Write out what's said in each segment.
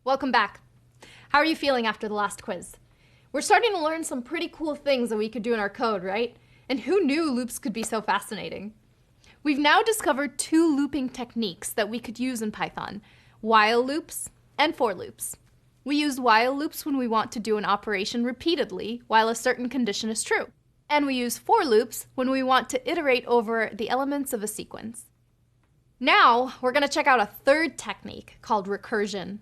Welcome back. How are you feeling after the last quiz? We're starting to learn some pretty cool things that we could do in our code, right? And who knew loops could be so fascinating? We've now discovered two looping techniques that we could use in Python: while loops and for loops. We use while loops when we want to do an operation repeatedly while a certain condition is true. And we use for loops when we want to iterate over the elements of a sequence. Now, we're going to check out a third technique called recursion.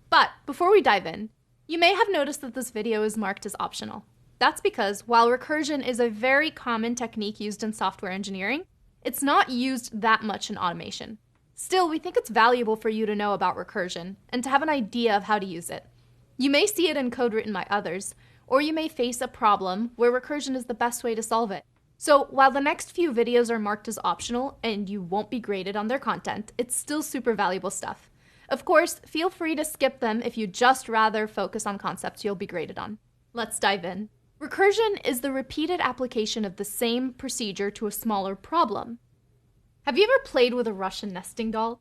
But before we dive in, you may have noticed that this video is marked as optional. That's because while recursion is a very common technique used in software engineering, it's not used that much in automation. Still, we think it's valuable for you to know about recursion and to have an idea of how to use it. You may see it in code written by others, or you may face a problem where recursion is the best way to solve it. So while the next few videos are marked as optional and you won't be graded on their content, it's still super valuable stuff. Of course, feel free to skip them if you'd just rather focus on concepts you'll be graded on. Let's dive in. Recursion is the repeated application of the same procedure to a smaller problem. Have you ever played with a Russian nesting doll?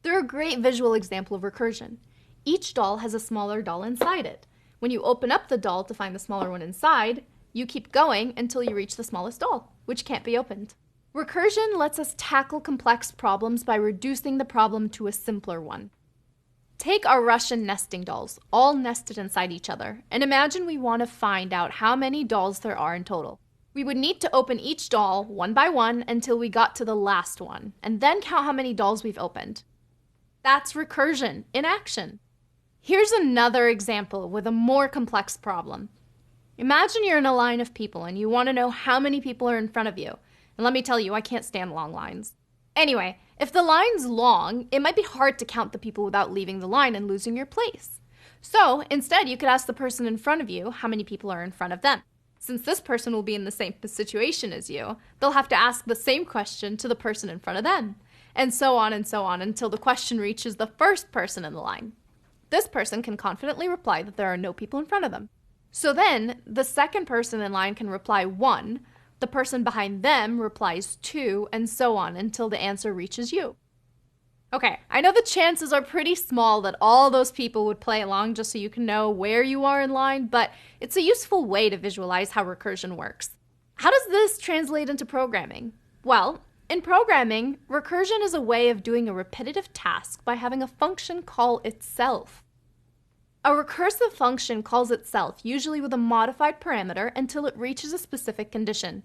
They're a great visual example of recursion. Each doll has a smaller doll inside it. When you open up the doll to find the smaller one inside, you keep going until you reach the smallest doll, which can't be opened. Recursion lets us tackle complex problems by reducing the problem to a simpler one. Take our Russian nesting dolls, all nested inside each other, and imagine we want to find out how many dolls there are in total. We would need to open each doll one by one until we got to the last one, and then count how many dolls we've opened. That's recursion in action. Here's another example with a more complex problem. Imagine you're in a line of people and you want to know how many people are in front of you. And let me tell you, I can't stand long lines. Anyway, if the line's long, it might be hard to count the people without leaving the line and losing your place. So instead, you could ask the person in front of you how many people are in front of them. Since this person will be in the same situation as you, they'll have to ask the same question to the person in front of them. And so on until the question reaches the first person in the line. This person can confidently reply that there are no people in front of them. So then, the second person in line can reply 1, the person behind them replies 2, and so on until the answer reaches you. Okay, I know the chances are pretty small that all those people would play along just so you can know where you are in line, but it's a useful way to visualize how recursion works. How does this translate into programming? Well, in programming, recursion is a way of doing a repetitive task by having a function call itself. A recursive function calls itself, usually with a modified parameter, until it reaches a specific condition.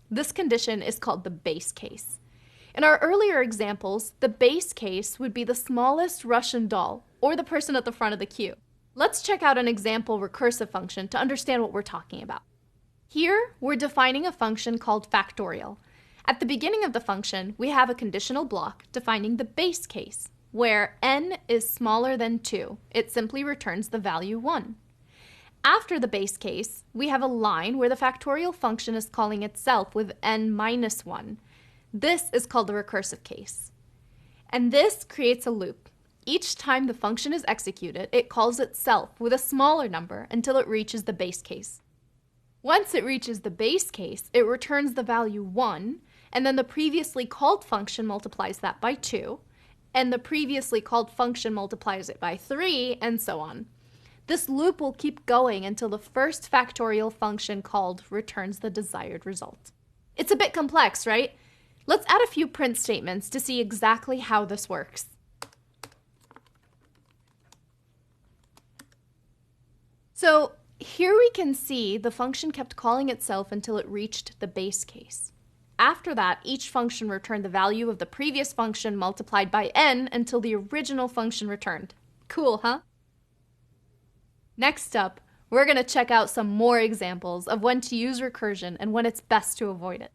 This condition is called the base case. In our earlier examples, the base case would be the smallest Russian doll, or the person at the front of the queue. Let's check out an example recursive function to understand what we're talking about. Here, we're defining a function called factorial. At the beginning of the function, we have a conditional block defining the base case, where n is smaller than 2. It simply returns the value 1. After the base case, we have a line where the factorial function is calling itself with n minus 1. This is called the recursive case. And this creates a loop. Each time the function is executed, it calls itself with a smaller number until it reaches the base case. Once it reaches the base case, it returns the value 1, and then the previously called function multiplies that by 2, and the previously called function multiplies it by 3, and so on. This loop will keep going until the first factorial function called returns the desired result. It's a bit complex, right? Let's add a few print statements to see exactly how this works. So here we can see the function kept calling itself until it reached the base case. After that, each function returned the value of the previous function multiplied by n until the original function returned. Cool, huh? Next up, we're going to check out some more examples of when to use recursion and when it's best to avoid it.